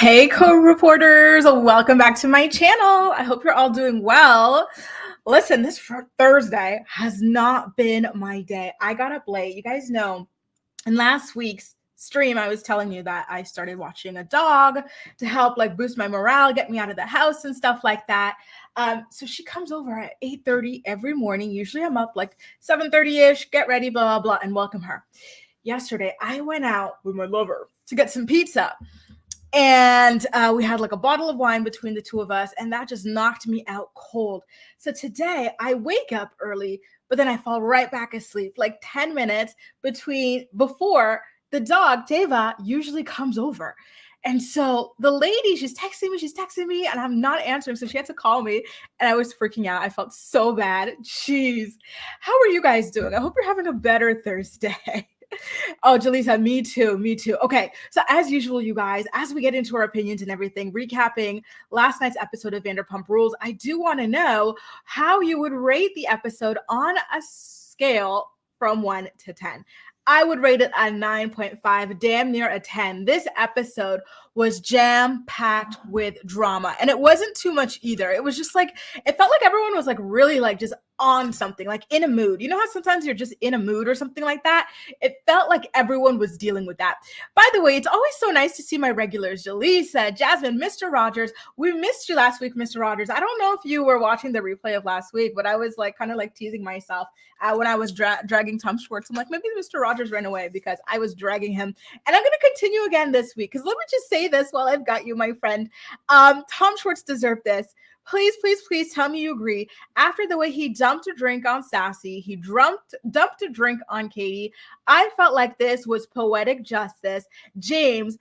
Hey, co-reporters, welcome back to my channel. I hope you're all doing well. Listen, this Thursday has not been my day. I got up late. You guys know in last week's stream, I was telling you that I started watching a dog to help like boost my morale, get me out of the house and stuff like that. So she comes over at 8:30 every morning. Usually I'm up like 7:30-ish, get ready, blah, blah, blah, and welcome her. Yesterday, I went out with my lover to get some pizza. And we had like a bottle of wine between the two of us, and that just knocked me out cold. So today I wake up early, but then I fall right back asleep, like 10 minutes before the dog, Deva, usually comes over. And so the lady, she's texting me, and I'm not answering. So she had to call me, and I was freaking out. I felt so bad. Jeez. How are you guys doing? I hope you're having a better Thursday. Oh, Jaleesa, me too. Okay, so as usual, you guys, as we get into our opinions and everything, recapping last night's episode of Vanderpump Rules, I do want to know how you would rate the episode on a scale from 1 to 10. I would rate it a 9.5, damn near a 10. This episode was jam-packed with drama, and it wasn't too much either. It was just like, it felt like everyone was like really like just on something, like in a mood. You know how sometimes you're just in a mood or something like that? It felt like everyone was dealing with that. By the way, it's always so nice to see my regulars, Jaleesa, Jasmine, Mr. Rogers. We missed you last week, Mr. Rogers. I don't know if you were watching the replay of last week, but I was like kind of like teasing myself when I was dragging Tom Schwartz. I'm like, maybe Mr. Rogers ran away because I was dragging him. And I'm going to continue again this week, because let me just say this while I've got you, my friend. Tom Schwartz deserved this. Please tell me you agree. After the way he dumped a drink on Sassy, he dumped a drink on Katie. I felt like this was poetic justice. James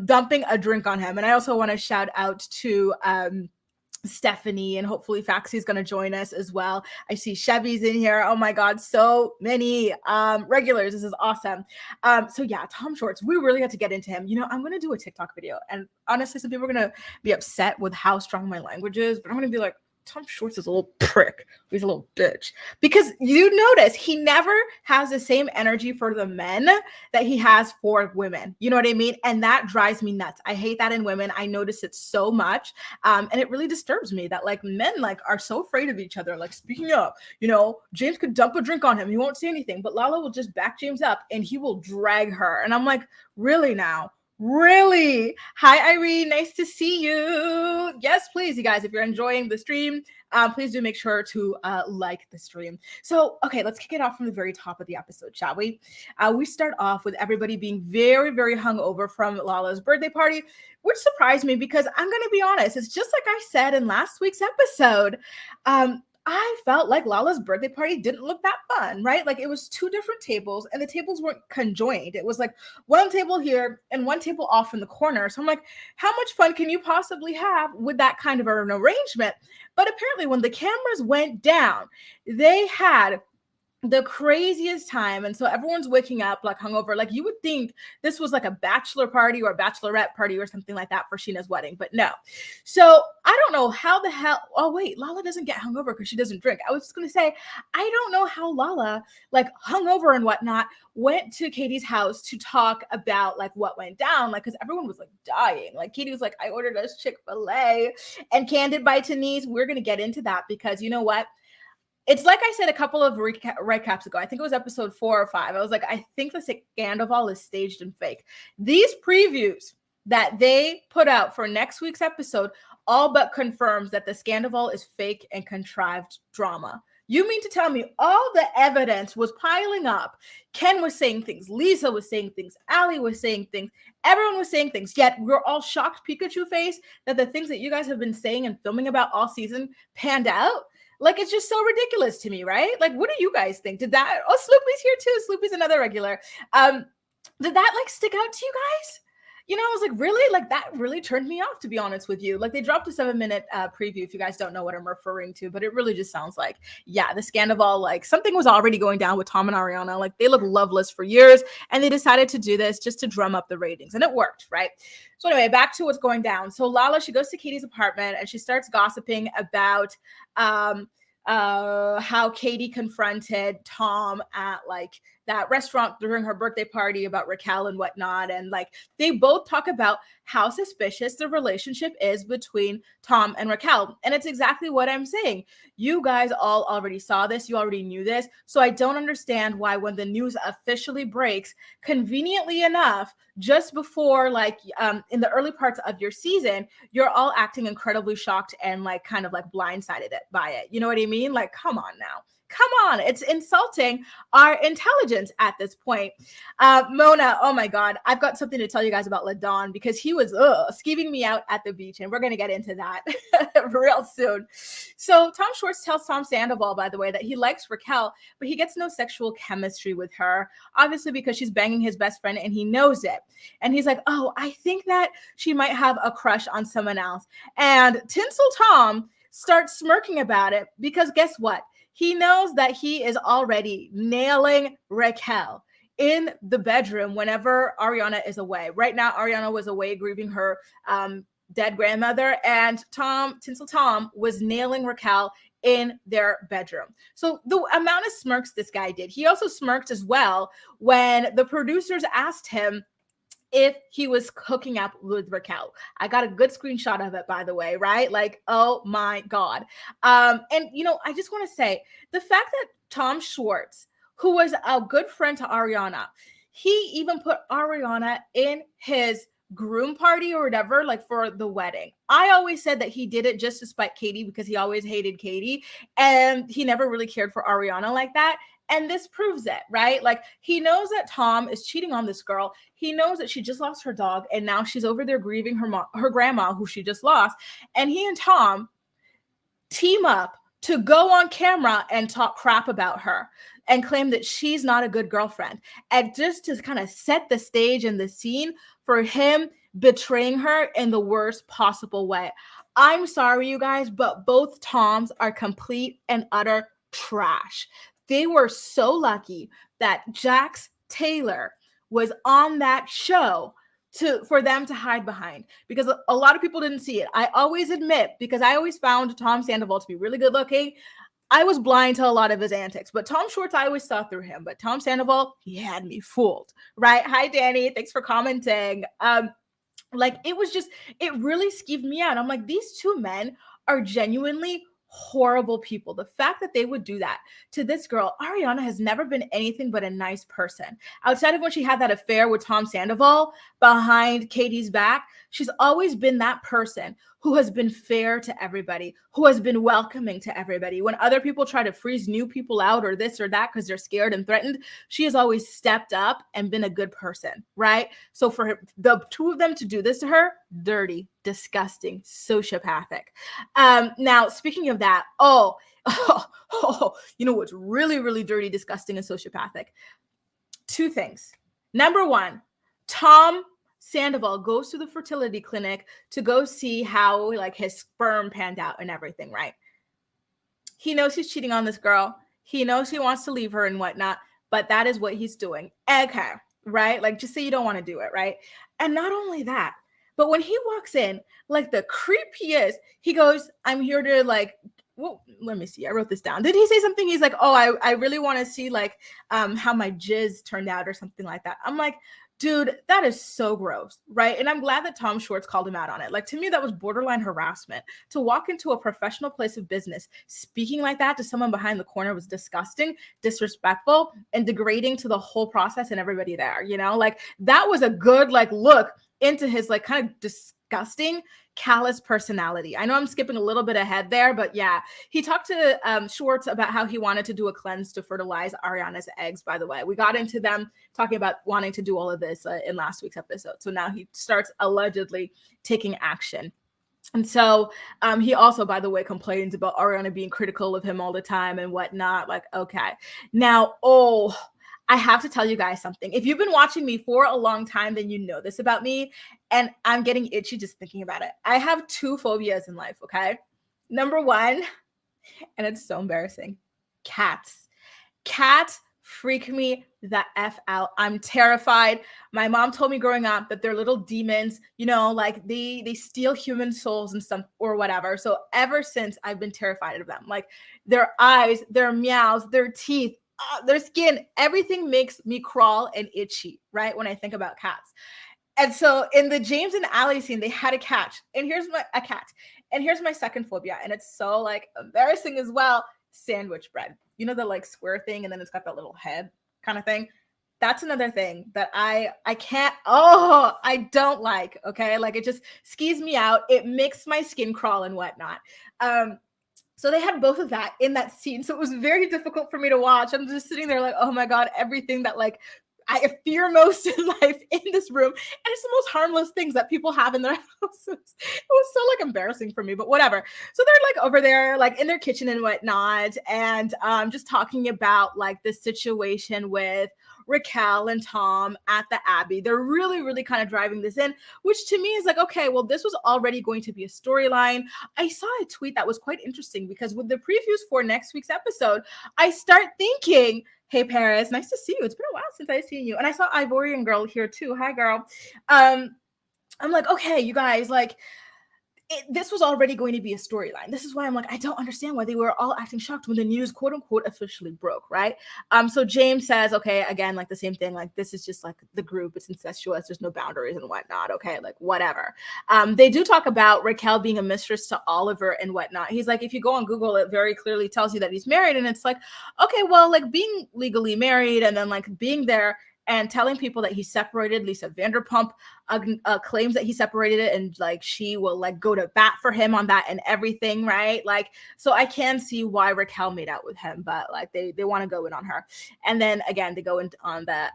dumping a drink on him. And I also want to shout out to Stephanie, and hopefully Faxy's going to join us as well. I see Chevy's in here. Oh my God, so many regulars. This is awesome. So yeah, Tom Schwartz, we really had to get into him. You know, I'm going to do a TikTok video, and honestly, some people are going to be upset with how strong my language is, but I'm going to be like, Tom Schwartz is a little prick. He's a little bitch. Because you notice he never has the same energy for the men that he has for women. You know what I mean? And that drives me nuts. I hate that in women. I notice it so much. And it really disturbs me that like men like are so afraid of each other. Like, speaking up, you know, James could dump a drink on him. He won't say anything, but Lala will just back James up and he will drag her. And I'm like, really now? Really? Hi, Irene. Nice to see you. Yes, please, you guys, if you're enjoying the stream, please do make sure to like the stream. So, okay, let's kick it off from the very top of the episode, shall we? We start off with everybody being very, very hungover from Lala's birthday party, which surprised me because I'm going to be honest, it's just like I said in last week's episode. I felt like Lala's birthday party didn't look that fun, right? Like it was two different tables and the tables weren't conjoined. It was like one table here and one table off in the corner. So I'm like, how much fun can you possibly have with that kind of an arrangement? But apparently when the cameras went down, they had the craziest time. And so everyone's waking up like hungover. Like you would think this was like a bachelor party or a bachelorette party or something like that for Sheena's wedding, but no. So I don't know how the hell, oh wait, Lala doesn't get hungover because she doesn't drink. I was just going to say, I don't know how Lala, like hungover and whatnot, went to Katie's house to talk about like what went down. Like, cause everyone was like dying. Like Katie was like, I ordered us Chick-fil-A and Candid by Denise. We're going to get into that because you know what? It's like I said a couple of recaps ago. I think it was episode 4 or 5. I was like, I think the Sandoval is staged and fake. These previews that they put out for next week's episode all but confirms that the Sandoval is fake and contrived drama. You mean to tell me all the evidence was piling up? Ken was saying things. Lisa was saying things. Ali was saying things. Everyone was saying things. Yet we're all shocked Pikachu face that the things that you guys have been saying and filming about all season panned out. Like, it's just so ridiculous to me, right? Like, what do you guys think? Did that, oh, Sloopy's here too. Sloopy's another regular. Did that like stick out to you guys? You know, I was like, really? Like, that really turned me off, to be honest with you. Like, they dropped a 7-minute preview, if you guys don't know what I'm referring to, but it really just sounds like, yeah, the Sandoval, like, something was already going down with Tom and Ariana. Like, they look loveless for years, and they decided to do this just to drum up the ratings, and it worked, right? So anyway, back to what's going down. So Lala, she goes to Katie's apartment, and she starts gossiping about how Katie confronted Tom at, like, that restaurant during her birthday party about Raquel and whatnot. And like, they both talk about how suspicious the relationship is between Tom and Raquel. And it's exactly what I'm saying. You guys all already saw this. You already knew this. So I don't understand why when the news officially breaks, conveniently enough, just before like in the early parts of your season, you're all acting incredibly shocked and like kind of like blindsided by it. You know what I mean? Like, come on now. Come on, it's insulting our intelligence at this point. Mona, oh my God, I've got something to tell you guys about LaDon because he was skeeving me out at the beach, and we're going to get into that real soon. So Tom Schwartz tells Tom Sandoval, by the way, that he likes Raquel, but he gets no sexual chemistry with her, obviously because she's banging his best friend and he knows it. And he's like, oh, I think that she might have a crush on someone else. And Tinsel Tom starts smirking about it because guess what? He knows that he is already nailing Raquel in the bedroom whenever Ariana is away. Right now, Ariana was away grieving her dead grandmother, and Tinsel Tom was nailing Raquel in their bedroom. So the amount of smirks this guy did, he also smirked as well when the producers asked him if he was hooking up with Raquel. I got a good screenshot of it, by the way, right? Like, oh my God. And, you know, I just want to say the fact that Tom Schwartz, who was a good friend to Ariana, he even put Ariana in his groom party or whatever, like for the wedding. I always said that he did it just to spite Katie because he always hated Katie and he never really cared for Ariana like that. And this proves it, right? Like, he knows that Tom is cheating on this girl. He knows that she just lost her dog and now she's over there grieving her grandma who she just lost. And he and Tom team up to go on camera and talk crap about her and claim that she's not a good girlfriend. And just to kind of set the stage and the scene for him betraying her in the worst possible way. I'm sorry, you guys, but both Toms are complete and utter trash. They were so lucky that Jax Taylor was on that show for them to hide behind, because a lot of people didn't see it. I always admit, because I always found Tom Sandoval to be really good looking, I was blind to a lot of his antics, but Tom Schwartz, I always saw through him, but Tom Sandoval, he had me fooled, right? Hi, Danny. Thanks for commenting. Like, it really skeeved me out. I'm like, these two men are genuinely horrible people. The fact that they would do that to this girl, Ariana has never been anything but a nice person. Outside of when she had that affair with Tom Sandoval behind Katie's back, she's always been that person who has been fair to everybody, who has been welcoming to everybody. When other people try to freeze new people out or this or that because they're scared and threatened, she has always stepped up and been a good person, right? So for the two of them to do this to her, dirty, disgusting, sociopathic. Now, speaking of that, you know what's really, really dirty, disgusting, and sociopathic? Two things. Number one, Tom Sandoval goes to the fertility clinic to go see how like his sperm panned out and everything, right? He knows he's cheating on this girl. He knows he wants to leave her and whatnot, but that is what he's doing. Okay, right? Like, just say you don't want to do it, right? And not only that, but when he walks in, like the creep he is, he goes, I'm here to like, well, let me see. I wrote this down. Did he say something? He's like, oh, I really want to see like how my jizz turned out or something like that. I'm like, dude, that is so gross, right? And I'm glad that Tom Schwartz called him out on it. Like, to me, that was borderline harassment. To walk into a professional place of business speaking like that to someone behind the corner was disgusting, disrespectful, and degrading to the whole process and everybody there, you know? Like, that was a good, like, look into his, like, kind of disgusting, callous personality. I know I'm skipping a little bit ahead there, but yeah, he talked to Schwartz about how he wanted to do a cleanse to fertilize Ariana's eggs, by the way. We got into them talking about wanting to do all of this in last week's episode. So now he starts allegedly taking action. And so he also, by the way, complains about Ariana being critical of him all the time and whatnot. Like, okay. Now, I have to tell you guys something. If you've been watching me for a long time, then you know this about me. And I'm getting itchy just thinking about it. I have two phobias in life, okay? Number one, and it's so embarrassing, cats. Cats freak me the F out. I'm terrified. My mom told me growing up that they're little demons, you know, like they steal human souls and stuff or whatever. So ever since, I've been terrified of them. Like, their eyes, their meows, their teeth, their skin, everything makes me crawl and itchy, right? When I think about cats. And so in the James and Ali scene, they had a cat. And here's a cat. And here's my second phobia. And it's so like embarrassing as well. Sandwich bread. You know, the like square thing, and then it's got that little head kind of thing. That's another thing that I can't, I don't like. Okay. Like it just skis me out. It makes my skin crawl and whatnot. So they had both of that in that scene. So it was very difficult for me to watch. I'm just sitting there like, oh my God, everything that like I fear most in life in this room. And it's the most harmless things that people have in their houses. It was so like embarrassing for me, but whatever. So they're like over there, like in their kitchen and whatnot. And just talking about like this situation with Raquel and Tom at the Abbey. They're really, really kind of driving this in, which to me is like, okay, well, this was already going to be a storyline. I saw a tweet that was quite interesting because with the previews for next week's episode, I start thinking, hey, Paris, nice to see you. It's been a while since I've seen you. And I saw Ivorian Girl here too. Hi, girl. I'm like, okay, you guys, like, this was already going to be a storyline. This is why I'm like, I don't understand why they were all acting shocked when the news, quote unquote, officially broke, right? So James says, okay, again, like the same thing, like this is just like the group, it's incestuous, there's no boundaries and whatnot, okay, like whatever. They do talk about Raquel being a mistress to Oliver and whatnot. He's like, if you go on Google, it very clearly tells you that he's married, and it's like, okay, well, like being legally married and then like being there and telling people that he separated Lisa Vanderpump, claims that he separated it, and like she will like go to bat for him on that and everything, right? Like, so I can see why Raquel made out with him, but like they want to go in on her. And then again, they go in on the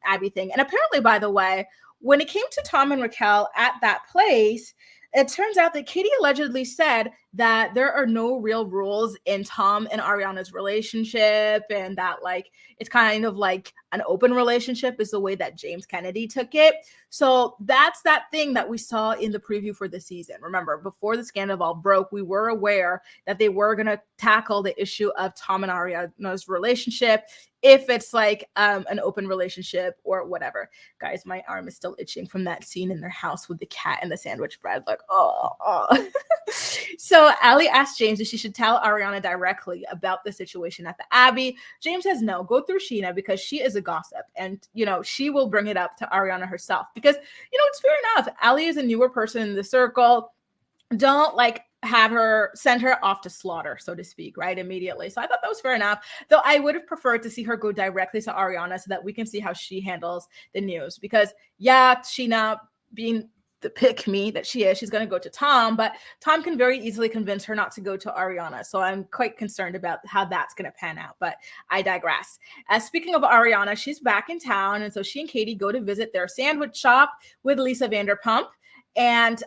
Abby thing. And apparently, by the way, when it came to Tom and Raquel at that place, it turns out that Katie allegedly said that there are no real rules in Tom and Ariana's relationship, and that like it's kind of like an open relationship is the way that James Kennedy took it. So that's that thing that we saw in the preview for the season. Remember, before the scandal all broke, we were aware that they were going to tackle the issue of Tom and Ariana's relationship, if it's like an open relationship or whatever. Guys, my arm is still itching from that scene in their house with the cat and the sandwich bread. Like, oh. So Ali asked James if she should tell Ariana directly about the situation at the Abbey. James says no, go through Sheena because she is a gossip, and you know she will bring it up to Ariana herself because you know it's fair enough. Ali is a newer person in the circle. Don't like have her send her off to slaughter, so to speak, right? Immediately. So I thought that was fair enough, though I would have preferred to see her go directly to Ariana so that we can see how she handles the news. Because yeah, Sheena being the pick me that she is, she's going to go to Tom, but Tom can very easily convince her not to go to Ariana. So I'm quite concerned about how that's going to pan out, but I digress. Speaking of Ariana, she's back in town. And so she and Katie go to visit their sandwich shop with Lisa Vanderpump. And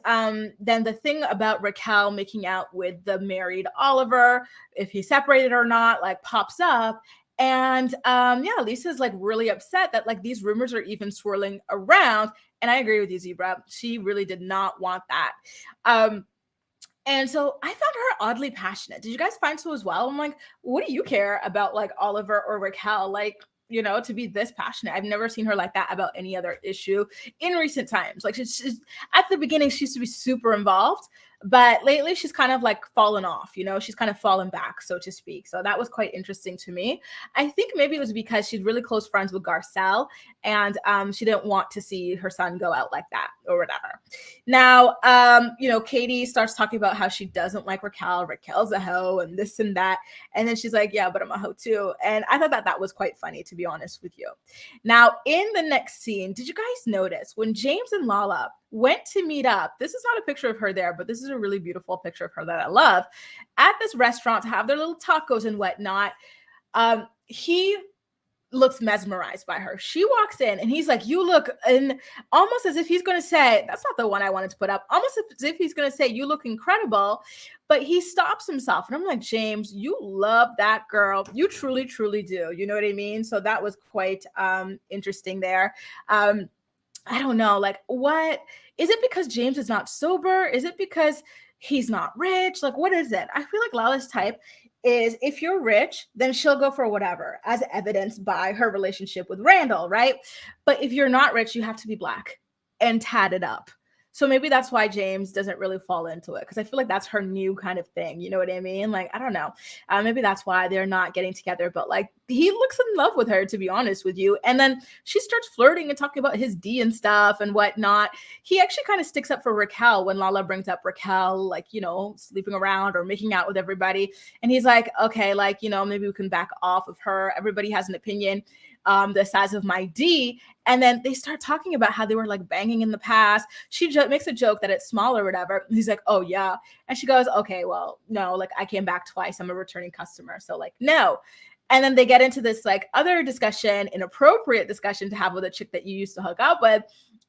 then the thing about Raquel making out with the married Oliver, if he's separated or not, like pops up. And yeah, Lisa's like really upset that like these rumors are even swirling around. And I agree with you, Zebra. She really did not want that. And so I found her oddly passionate. Did you guys find so as well? I'm like, what do you care about like Oliver or Raquel? Like, you know, to be this passionate. I've never seen her like that about any other issue in recent times. Like she's at the beginning, she used to be super involved, but lately she's kind of like fallen off, you know, she's kind of fallen back, so to speak. So that was quite interesting to me. I think maybe it was because she's really close friends with Garcelle, and she didn't want to see her son go out like that or whatever. Now, you know, Katie starts talking about how she doesn't like Raquel. Raquel's a hoe and this and that. And then she's like, yeah, but I'm a hoe too. And I thought that that was quite funny, to be honest with you. Now, in the next scene, did you guys notice when James and Lala went to meet up? This is not a picture of her there, but this is a really beautiful picture of her that I love. At this restaurant to have their little tacos and whatnot, he looks mesmerized by her. She walks in and he's like, you look, and almost as if he's going to say, that's not the one I wanted to put up, almost as if he's going to say, you look incredible, but he stops himself. And I'm like, James, you love that girl. You truly, truly do. You know what I mean? So that was quite interesting there. I don't know, like, what is it? Because James is not sober? Is it because he's not rich? Like, what is it? I feel like Lala's type is if you're rich, then she'll go for whatever, as evidenced by her relationship with Randall, right? But if you're not rich, you have to be black and tatted up. So maybe that's why James doesn't really fall into it, because I feel like that's her new kind of thing. You know what I mean? Like, I don't know. Maybe that's why they're not getting together. But like, he looks in love with her, to be honest with you. And then she starts flirting and talking about his D and stuff and whatnot. He actually kind of sticks up for Raquel when Lala brings up Raquel, like, you know, sleeping around or making out with everybody. And he's like, okay, like, you know, maybe we can back off of her. Everybody has an opinion, the size of my D. And then they start talking about how they were like banging in the past. She makes a joke that it's small or whatever. He's like, oh yeah. And she goes, okay, well, no, like I came back twice. I'm a returning customer. So like, no. And then they get into this like other discussion, inappropriate discussion to have with a chick that you used to hook up with,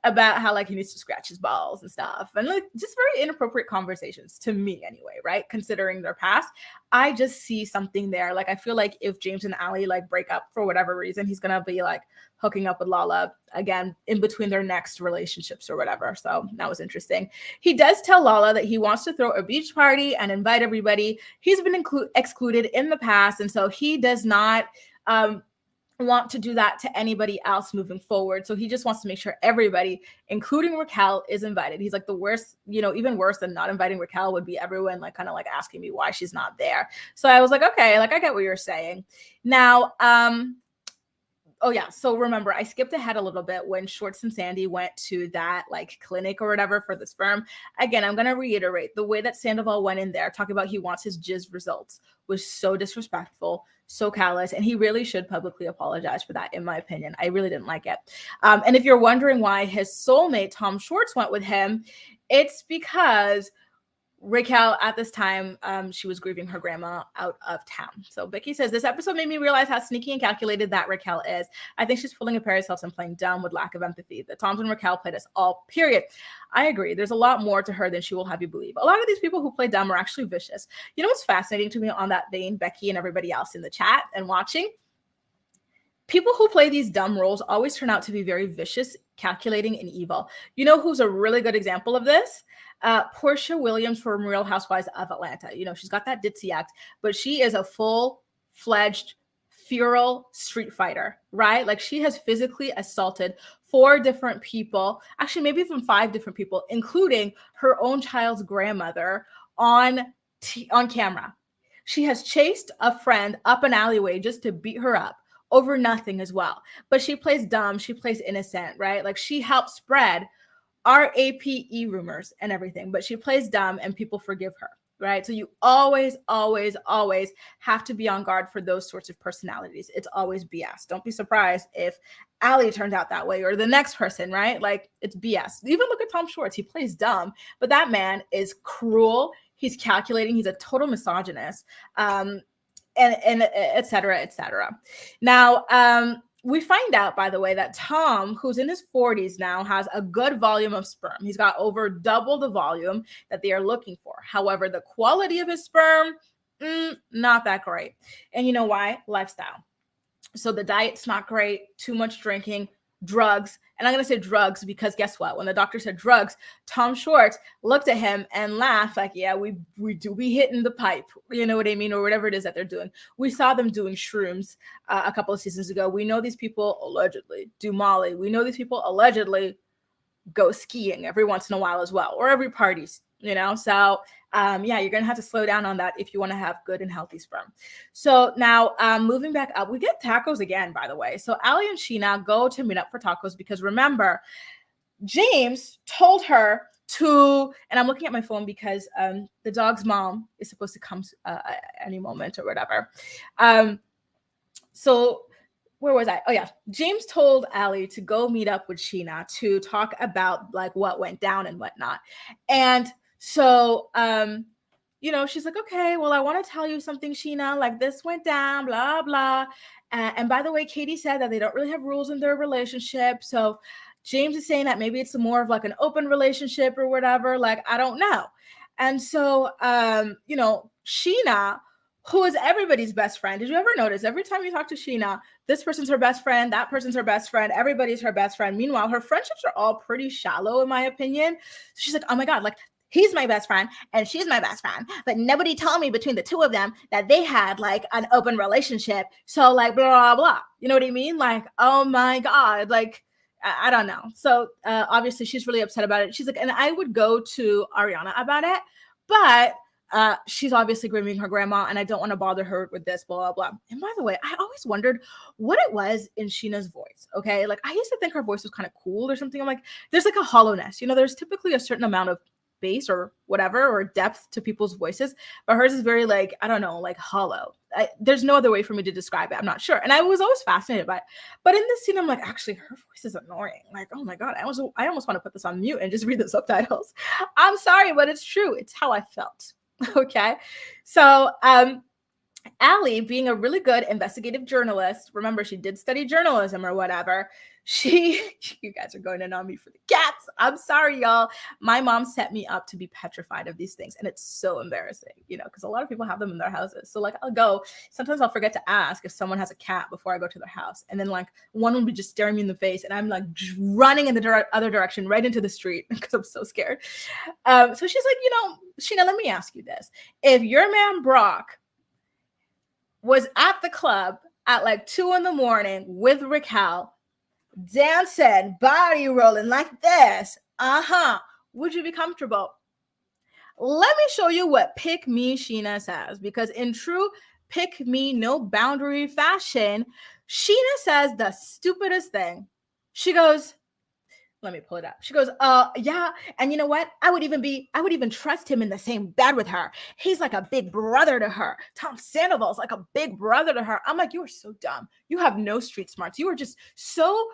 about how like he needs to scratch his balls and stuff, and like just very inappropriate conversations to me anyway, right? Considering their past, I just see something there. Like I feel like if James and Ali like break up for whatever reason, he's gonna be like hooking up with Lala again in between their next relationships or whatever. So that was interesting. He does tell Lala that he wants to throw a beach party and invite everybody. He's been excluded in the past, and so he does not want to do that to anybody else moving forward. So he just wants to make sure everybody, including Raquel, is invited. He's like, the worst, you know, even worse than not inviting Raquel would be everyone like kind of like asking me why she's not there. So I was like, okay, like I get what you're saying. Now, oh yeah, so remember, I skipped ahead a little bit when Schwartz and Sandy went to that like clinic or whatever for the sperm. Again, I'm going to reiterate, the way that Sandoval went in there talking about he wants his jizz results was so disrespectful, so callous, and he really should publicly apologize for that, in my opinion. I really didn't like it. And if you're wondering why his soulmate, Tom Schwartz, went with him, it's because Raquel, at this time, she was grieving her grandma out of town. So Becky says, this episode made me realize how sneaky and calculated that Raquel is. I think she's pulling a Paris Hilton, playing dumb with lack of empathy. The Toms and Raquel played us all, period. I agree. There's a lot more to her than she will have you believe. A lot of these people who play dumb are actually vicious. You know what's fascinating to me on that vein, Becky and everybody else in the chat and watching? People who play these dumb roles always turn out to be very vicious, calculating, and evil. You know who's a really good example of this? Portia Williams from Real Housewives of Atlanta. You know, she's got that ditzy act, but she is a full-fledged feral street fighter, right? Like she has physically assaulted 4 different people, actually maybe even 5 different people, including her own child's grandmother on camera. She has chased a friend up an alleyway just to beat her up over nothing as well. But she plays dumb, she plays innocent, right? Like she helps spread our APE rumors and everything, but she plays dumb and people forgive her, right? So you always, always, always have to be on guard for those sorts of personalities. It's always BS. Don't be surprised if Ali turned out that way or the next person, right? Like it's BS. Even look at Tom Schwartz. He plays dumb, but that man is cruel. He's calculating. He's a total misogynist, and et cetera, et cetera. Now, we find out, by the way, that Tom, who's in his 40s now, has a good volume of sperm. He's got over double the volume that they are looking for. However, the quality of his sperm, not that great. And you know why? Lifestyle. So the diet's not great, too much drinking, drugs. And I'm going to say drugs because guess what? When the doctor said drugs, Tom Schwartz looked at him and laughed like, yeah, we do be hitting the pipe. You know what I mean? Or whatever it is that they're doing. We saw them doing shrooms a couple of seasons ago. We know these people allegedly do Molly. We know these people allegedly go skiing every once in a while as well, or every parties, you know? So yeah, you're going to have to slow down on that if you want to have good and healthy sperm. So now moving back up, we get tacos again, by the way. So Ali and Sheena go to meet up for tacos because remember, James told her to, and I'm looking at my phone because the dog's mom is supposed to come at any moment or whatever. So where was I? Oh yeah. James told Ali to go meet up with Sheena to talk about like what went down and whatnot. And so, you know, she's like, okay, well, I want to tell you something, Sheena, like this went down, blah, blah. And by the way, Katie said that they don't really have rules in their relationship. So James is saying that maybe it's more of like an open relationship or whatever. Like, I don't know. And so, you know, Sheena, who is everybody's best friend. Did you ever notice every time you talk to Sheena, this person's her best friend, that person's her best friend, everybody's her best friend. Meanwhile, her friendships are all pretty shallow, in my opinion. So she's like, oh my God, like he's my best friend and she's my best friend. But nobody told me between the two of them that they had like an open relationship. So like blah, blah, blah. You know what I mean? Like, oh my God, like, I don't know. So obviously she's really upset about it. She's like, and I would go to Ariana about it, but she's obviously grieving her grandma, and I don't want to bother her with this, blah, blah, blah. And by the way, I always wondered what it was in Sheena's voice, okay? Like, I used to think her voice was kind of cool or something. I'm like, there's like a hollowness. There's typically a certain amount of bass or whatever, or depth to people's voices, but hers is very like, I don't know, like hollow. There's no other way for me to describe it. I'm not sure. And I was always fascinated by it. But in this scene, I'm like, actually, her voice is annoying. Like, oh my God, I almost want to put this on mute and just read the subtitles. I'm sorry, but it's true. It's how I felt. Okay. So, Ali, being a really good investigative journalist, remember she did study journalism or whatever. You guys are going in on me for the cats. I'm sorry, y'all. My mom set me up to be petrified of these things. And it's so embarrassing, because a lot of people have them in their houses. So like sometimes I'll forget to ask if someone has a cat before I go to their house. And then like one will be just staring me in the face and I'm like running in the other direction, right into the street because I'm so scared. So she's like, Sheena, let me ask you this. If your man Brock was at the club at like 2 a.m. with Raquel, dancing, body rolling like this, would you be comfortable? Let me show you what Pick Me Sheena says, because in true pick me, no boundary fashion, Sheena says the stupidest thing. She goes, let me pull it up. She goes, yeah. And you know what? I would even trust him in the same bed with her. He's like a big brother to her. Tom Sandoval's like a big brother to her. I'm like, you are so dumb. You have no street smarts. You are just so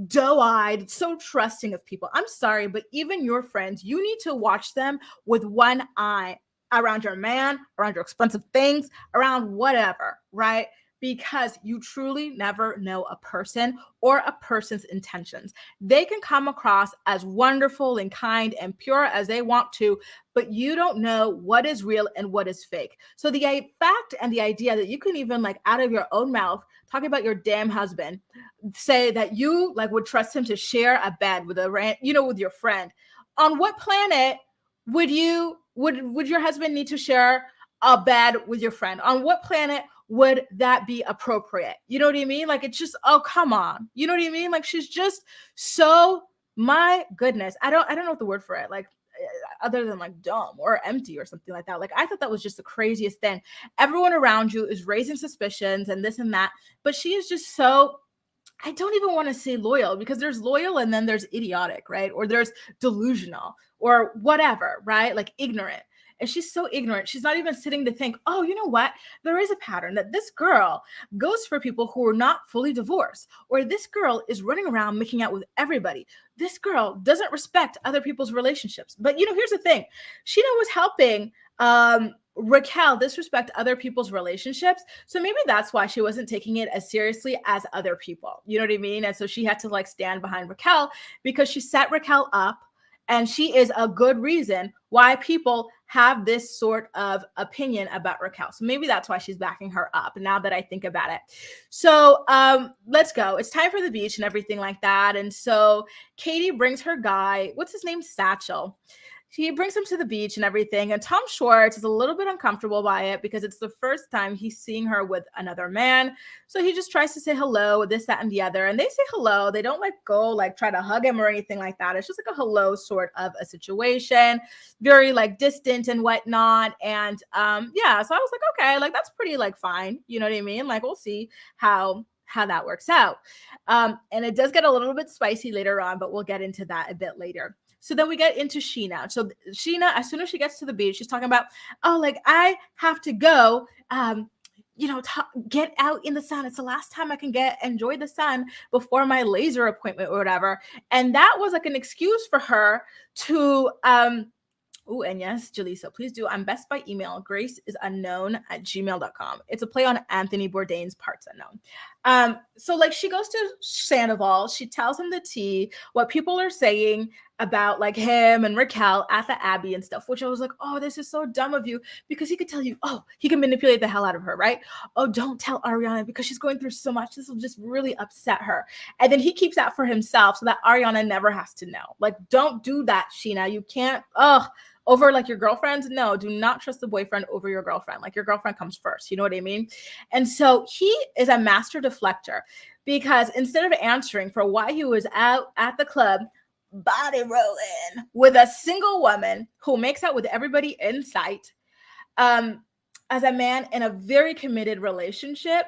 doe-eyed, so trusting of people. I'm sorry, but even your friends, you need to watch them with one eye around your man, around your expensive things, around whatever, right? Because you truly never know a person or a person's intentions. They can come across as wonderful and kind and pure as they want to, but you don't know what is real and what is fake. So the fact and the idea that you can even like out of your own mouth, talking about your damn husband, say that you like would trust him to share a bed with with your friend. On what planet would your husband need to share a bed with your friend? On what planet would that be appropriate? You know what I mean? Like, it's just, oh, come on. You know what I mean? Like, she's just so, my goodness. I don't know what the word for it, like, other than like dumb or empty or something like that. Like, I thought that was just the craziest thing. Everyone around you is raising suspicions and this and that, but she is just so, I don't even want to say loyal, because there's loyal and then there's idiotic, right? Or there's delusional or whatever, right? Like ignorant. And she's so ignorant. She's not even sitting to think, oh, you know what? There is a pattern that this girl goes for people who are not fully divorced, or this girl is running around making out with everybody. This girl doesn't respect other people's relationships. But, here's the thing. Sheena was helping Raquel disrespect other people's relationships. So maybe that's why she wasn't taking it as seriously as other people. You know what I mean? And so she had to like stand behind Raquel because she set Raquel up. And she is a good reason why people have this sort of opinion about Raquel. So maybe that's why she's backing her up, now that I think about it. So let's go. It's time for the beach and everything like that. And so Katie brings her guy, what's his name? Satchel. He brings him to the beach and everything. And Tom Schwartz is a little bit uncomfortable by it because it's the first time he's seeing her with another man. So he just tries to say hello, this, that, and the other. And they say hello. They don't go try to hug him or anything like that. It's just like a hello sort of a situation, very distant and whatnot. And yeah, so I was like, okay, that's pretty fine. You know what I mean? We'll see how that works out. And it does get a little bit spicy later on, but we'll get into that a bit later. So then we get into Sheena. So Sheena, as soon as she gets to the beach, she's talking about, I have to go, get out in the sun. It's the last time I can enjoy the sun before my laser appointment or whatever. And that was an excuse for her to, oh, and yes, Jaleesa, please do. I'm best by email. graceunknown@gmail.com. It's a play on Anthony Bourdain's Parts Unknown. So she goes to Sandoval. She tells him the tea, what people are saying about him and Raquel at the Abbey and stuff, which I was like, oh, this is so dumb of you, because he could tell you, oh, he can manipulate the hell out of her, right? Oh, don't tell Ariana because she's going through so much. This will just really upset her. And then he keeps that for himself so that Ariana never has to know. Don't do that, Sheena. You can't, over your girlfriends. No, do not trust the boyfriend over your girlfriend. Your girlfriend comes first. You know what I mean? And so he is a master deflector, because instead of answering for why he was out at the club body rolling with a single woman who makes out with everybody in sight, as a man in a very committed relationship,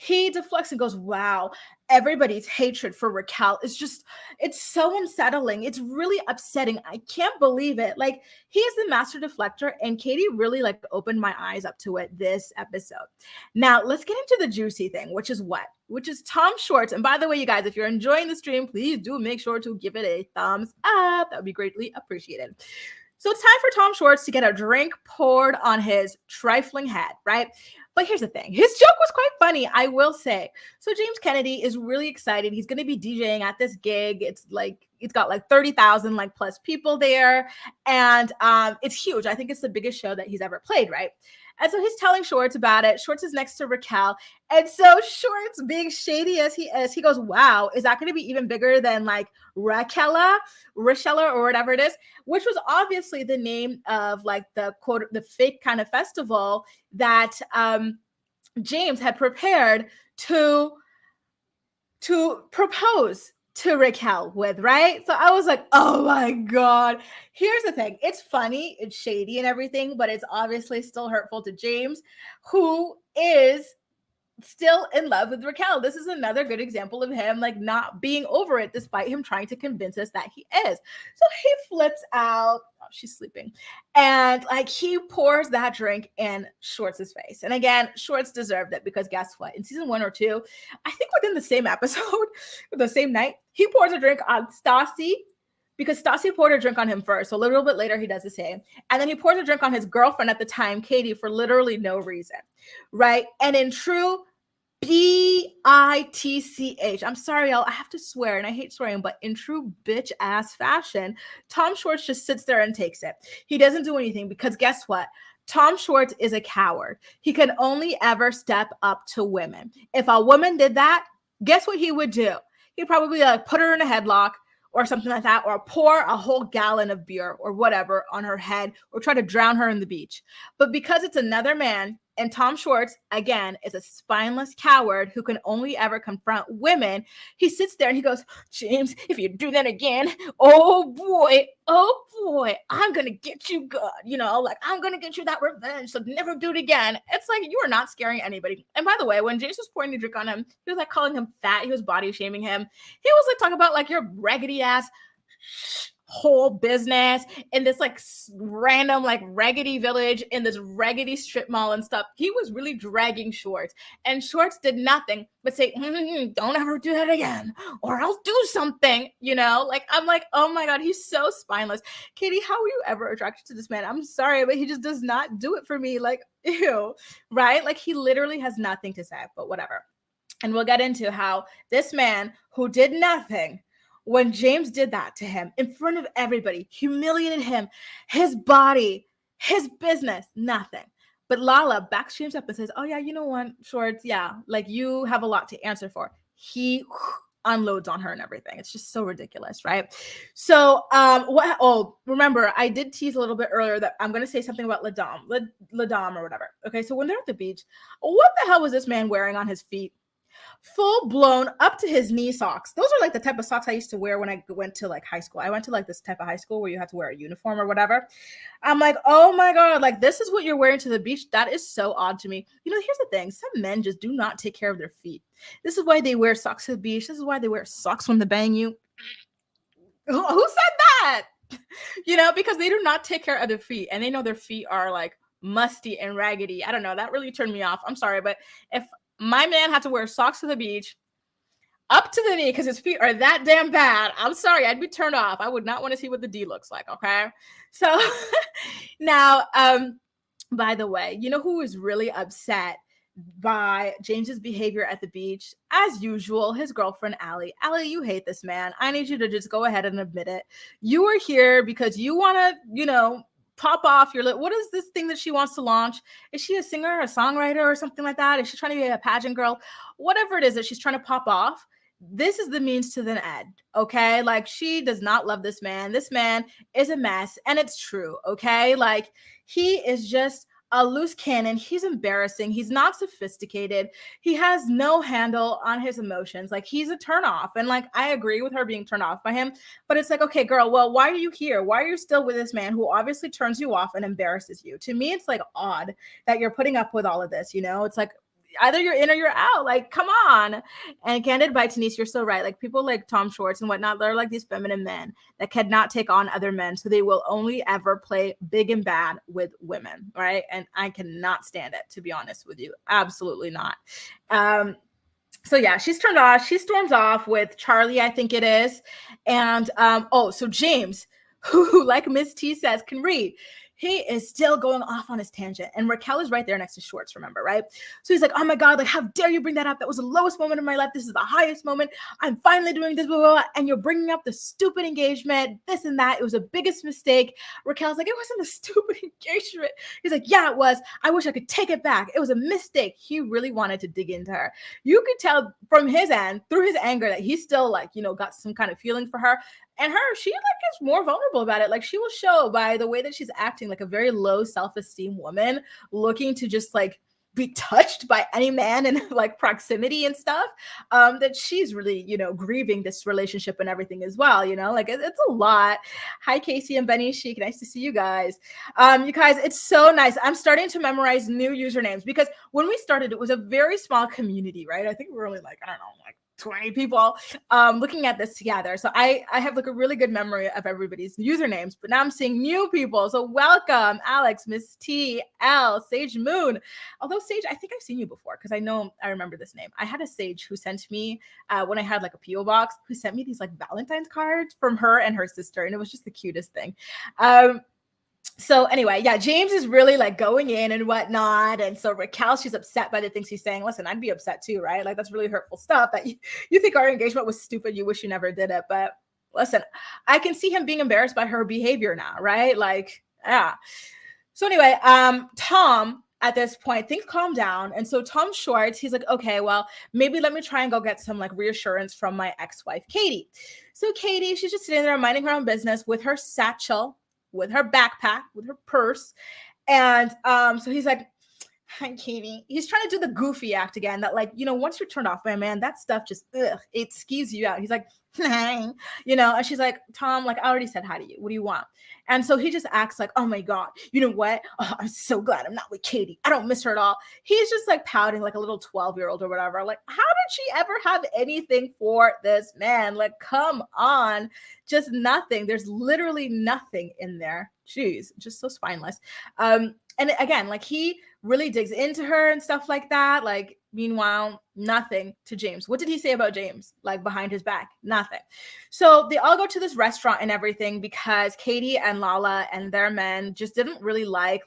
he deflects and goes, wow, everybody's hatred for Raquel is just, it's so unsettling. It's really upsetting. I can't believe it. Like, he's the master deflector, and Katie really like opened my eyes up to it this episode. Now, let's get into the juicy thing, which is what? Which is Tom Schwartz. And by the way, you guys, if you're enjoying the stream, please do make sure to give it a thumbs up. That would be greatly appreciated. So it's time for Tom Schwartz to get a drink poured on his trifling head, right? But here's the thing. His joke was quite funny, I will say. So James Kennedy is really excited. He's going to be DJing at this gig. It's got like 30,000 like plus people there. And it's huge. I think it's the biggest show that he's ever played, right? And so he's telling Schwartz about it. Schwartz is next to Raquel. And so Schwartz, being shady as he is, he goes, wow, is that going to be even bigger than like Raquella, or whatever it is? Which was obviously the name of like the quote, the fake kind of festival that James had prepared to propose to Raquel with, right? So I was like, oh my God. Here's the thing. It's funny, it's shady and everything, but it's obviously still hurtful to James, who is still in love with Raquel. This is another good example of him like not being over it, despite him trying to convince us that he is. So he flips out. Oh, she's sleeping. And like he pours that drink in Schwartz's face. And again, Schwartz deserved it, because guess what? In season 1 or 2, I think within the same episode, the same night, he pours a drink on Stassi, because Stassi poured a drink on him first. So a little bit later, he does the same. And then he pours a drink on his girlfriend at the time, Katie, for literally no reason, right? And in true bitch, I'm sorry, y'all, I have to swear, and I hate swearing, but in true bitch ass fashion, Tom Schwartz just sits there and takes it. He doesn't do anything, because guess what? Tom Schwartz is a coward. He can only ever step up to women. If a woman did that, guess what he would do? He'd probably like put her in a headlock or something like that, or pour a whole gallon of beer or whatever on her head, or try to drown her in the beach. But because it's another man, and Tom Schwartz, again, is a spineless coward who can only ever confront women, he sits there and he goes, James, if you do that again, oh boy, I'm going to get you good. You know, like, I'm going to get you that revenge, so never do it again. It's like, you are not scaring anybody. And by the way, when James was pouring the drink on him, he was like calling him fat. He was body shaming him. He was like talking about like your raggedy ass whole business in this like random like raggedy village in this raggedy strip mall and stuff. He was really dragging Schwartz, and Schwartz did nothing but say, don't ever do that again, or I'll do something, you know? Like, I'm like, oh my God, he's so spineless. Katie, how were you ever attracted to this man? I'm sorry, but he just does not do it for me. Like, ew, right? Like, he literally has nothing to say, but whatever. And we'll get into how this man who did nothing, when James did that to him in front of everybody, humiliated him, his body, his business, nothing. But Lala backs James up and says, oh yeah, you know what, Schwartz, yeah, like you have a lot to answer for. He unloads on her and everything. It's just so ridiculous, right? So remember, I did tease a little bit earlier that I'm going to say something about Ladam or whatever. Okay, so when they're at the beach, what the hell was this man wearing on his feet? Full blown up to his knee socks. Those are like the type of socks I used to wear when I went to like high school. I went to like this type of high school where you had to wear a uniform or whatever. I'm like, oh my God, like this is what you're wearing to the beach. That is so odd to me. You know, here's the thing. Some men just do not take care of their feet. This is why they wear socks to the beach. This is why they wear socks when they bang you. Who said that? You know, because they do not take care of their feet, and they know their feet are like musty and raggedy. I don't know. That really turned me off. I'm sorry, but if my man had to wear socks to the beach up to the knee because his feet are that damn bad, I'm sorry, I'd be turned off. I would not want to see what the D looks like, okay? So now, by the way, you know who is really upset by James's behavior at the beach? As usual, his girlfriend, Ali. Ali, you hate this man. I need you to just go ahead and admit it. You are here because you want to, you know, pop off your what is this thing that she wants to launch? Is she a singer, a songwriter, or something like that? Is she trying to be a pageant girl? Whatever it is that she's trying to pop off, this is the means to the end, okay? Like, she does not love this man. This man is a mess, and it's true, okay? Like, he is just a loose cannon. He's embarrassing. He's not sophisticated. He has no handle on his emotions. Like, he's a turnoff. And like, I agree with her being turned off by him, but it's like, okay, girl, well, why are you here? Why are you still with this man who obviously turns you off and embarrasses you? To me, it's like odd that you're putting up with all of this. It's like, either you're in or you're out. Like, come on. And candid by Denise, you're so right. Like, people like Tom Schwartz and whatnot, they're like these feminine men that cannot take on other men. So they will only ever play big and bad with women. Right. And I cannot stand it, to be honest with you. Absolutely not. So yeah, she's turned off. She storms off with Charlie, I think it is. And so James, who like Miss T says, can read. He is still going off on his tangent. And Raquel is right there next to Schwartz, remember, right? So he's like, oh my God, like, how dare you bring that up? That was the lowest moment of my life. This is the highest moment. I'm finally doing this, blah, blah, blah. And you're bringing up the stupid engagement, this and that. It was the biggest mistake. Raquel's like, it wasn't a stupid engagement. He's like, yeah, it was. I wish I could take it back. It was a mistake. He really wanted to dig into her. You could tell from his end, through his anger, that he's still like, got some kind of feeling for her. And she like is more vulnerable about it. Like, she will show by the way that she's acting like a very low self-esteem woman looking to just like be touched by any man in like proximity and stuff, that she's really, grieving this relationship and everything as well. Like it's a lot. Hi, Casey and Benny Chic. Nice to see you guys. You guys, it's so nice. I'm starting to memorize new usernames because when we started, it was a very small community, right? I think we were only like, I don't know, like 20 people looking at this together. So I have like a really good memory of everybody's usernames, but now I'm seeing new people. So welcome, Alex, Miss T, L, Sage Moon. Although Sage, I think I've seen you before because I remember this name. I had a Sage who sent me, when I had like a PO box, who sent me these like Valentine's cards from her and her sister. And it was just the cutest thing. So anyway, yeah, James is really like going in and whatnot. And so Raquel, she's upset by the things he's saying. Listen, I'd be upset too, right? Like, that's really hurtful stuff that you think our engagement was stupid. You wish you never did it. But listen, I can see him being embarrassed by her behavior now, right? Like, yeah. So anyway, Tom, at this point, things calm down. And so Tom Schwartz, he's like, okay, well, maybe let me try and go get some like reassurance from my ex-wife, Katie. So Katie, she's just sitting there minding her own business with her satchel, with her backpack, with her purse. And so he's like, hi, Katie. He's trying to do the goofy act again that, like, once you're turned off by a man, that stuff just, it skews you out. He's like, and she's like, Tom, like, I already said hi to you. What do you want? And so he just acts like, oh my God, you know what? Oh, I'm so glad I'm not with Katie. I don't miss her at all. He's just like pouting like a little 12-year-old or whatever. Like, how did she ever have anything for this man? Like, come on, just nothing. There's literally nothing in there. Jeez, just so spineless. And again, like, he really digs into her and stuff like that. Like, meanwhile, nothing to James. What did he say about James? Like, behind his back? Nothing. So they all go to this restaurant and everything because Katie and Lala and their men just didn't really like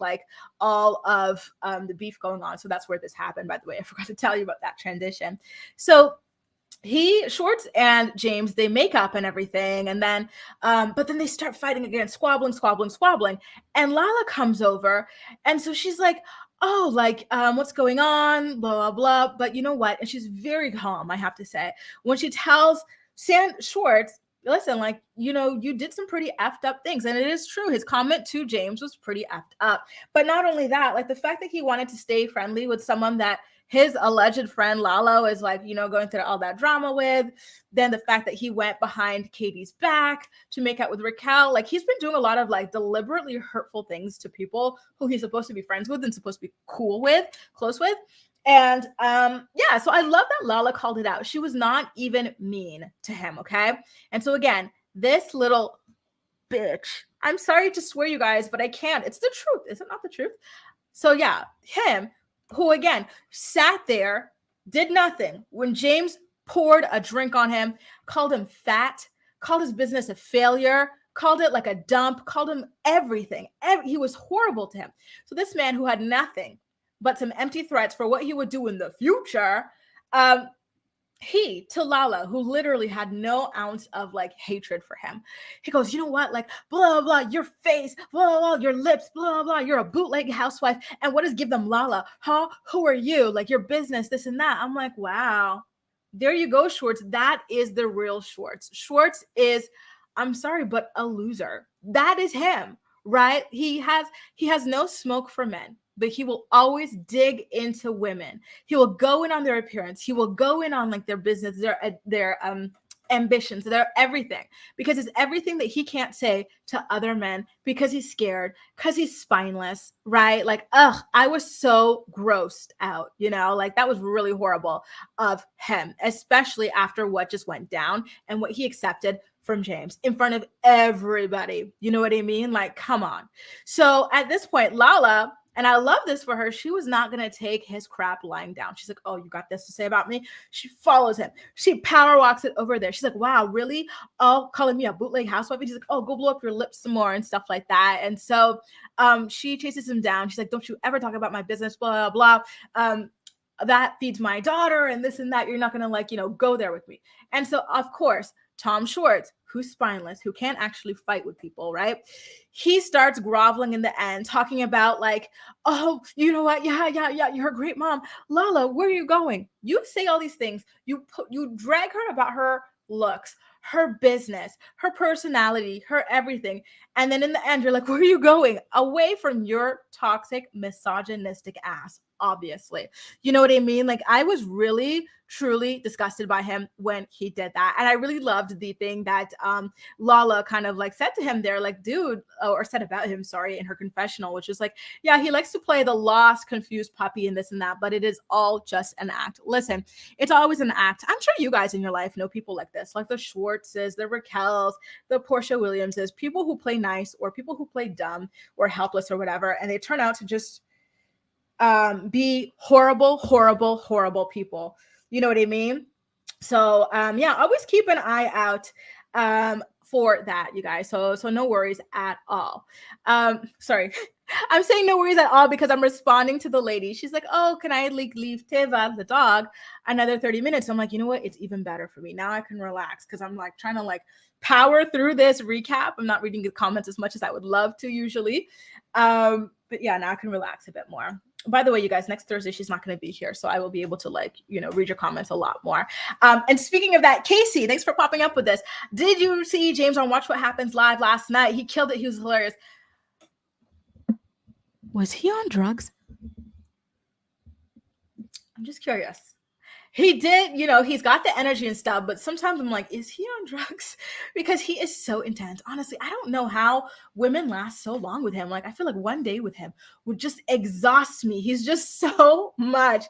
all of the beef going on. So that's where this happened, by the way. I forgot to tell you about that transition. So Schwartz and James, they make up and everything. And then, but then they start fighting again, squabbling. And Lala comes over. And so she's like, oh, like, what's going on? Blah, blah, blah. But you know what? And she's very calm, I have to say. When she tells Schwartz, listen, like, you did some pretty effed up things. And it is true. His comment to James was pretty effed up. But not only that, like, the fact that he wanted to stay friendly with someone that his alleged friend Lala is like, going through all that drama with, then the fact that he went behind Katie's back to make out with Raquel, like, he's been doing a lot of like deliberately hurtful things to people who he's supposed to be friends with and supposed to be close with. And yeah, so I love that Lala called it out. She was not even mean to him, okay? And so again, this little bitch, I'm sorry to swear, you guys, but I can't. It's the truth. Is it not the truth? So yeah, him, who again sat there, did nothing when James poured a drink on him, called him fat, called his business a failure, called it like a dump, called him everything. He was horrible to him. So this man who had nothing but some empty threats for what he would do in the future, he to Lala, who literally had no ounce of like hatred for him, he goes, you know what, like, blah, blah, your face, blah, blah, your lips, blah, blah, you're a bootleg housewife. And what does give them Lala? Huh? Who are you? Like, your business, this and that. I'm like, wow, there you go, Schwartz. That is the real Schwartz. Schwartz is, I'm sorry, but a loser. That is him, right? He has no smoke for men. but he will always dig into women. He will go in on their appearance. He will go in on like their business, their ambitions, their everything, because it's everything that he can't say to other men because he's scared, because he's spineless, right? Like, I was so grossed out, like that was really horrible of him, especially after what just went down and what he accepted from James in front of everybody. You know what I mean? Like, come on. So at this point, Lala, and I love this for her, she was not going to take his crap lying down. She's like, oh, you got this to say about me? She follows him. She power walks it over there. She's like, wow, really? Oh, calling me a bootleg housewife? And she's like, oh, go blow up your lips some more and stuff like that. And so she chases him down. She's like, don't you ever talk about my business, blah, blah, blah. That feeds my daughter and this and that. You're not going to go there with me. And so, of course, Tom Schwartz, who's spineless, who can't actually fight with people, right? He starts groveling in the end, talking about like, oh, you know what? Yeah, you're a great mom. Lala, where are you going? You say all these things. You drag her about her looks, her business, her personality, her everything. And then in the end, you're like, where are you going? Away from your toxic, misogynistic ass, obviously. You know what I mean? Like, I was really, truly disgusted by him when he did that. And I really loved the thing that Lala kind of like said to him there, like, dude, or said about him, sorry, in her confessional, which is like, yeah, he likes to play the lost, confused puppy and this and that, but it is all just an act. Listen, it's always an act. I'm sure you guys in your life know people like this, like the Schwartzes, the Raquels, the Portia Williamses, people who play nice or people who play dumb or helpless or whatever, and they turn out to just be horrible, horrible, horrible people. You know what I mean? So yeah, always keep an eye out for that, you guys. So no worries at all. Sorry. I'm saying no worries at all because I'm responding to the lady. She's like, oh, can I leave Teva, the dog, another 30 minutes? I'm like, you know what? It's even better for me. Now I can relax because I'm like trying to like power through this recap. I'm not reading the comments as much as I would love to usually. But yeah, now I can relax a bit more. By the way, you guys, next Thursday, she's not going to be here. So I will be able to read your comments a lot more. And speaking of that, Casey, thanks for popping up with this. Did you see James on Watch What Happens Live last night? He killed it. He was hilarious. Was he on drugs? I'm just curious. He did, he's got the energy and stuff, but sometimes I'm like, is he on drugs? Because he is so intense. Honestly, I don't know how women last so long with him. Like, I feel like one day with him would just exhaust me. He's just so much.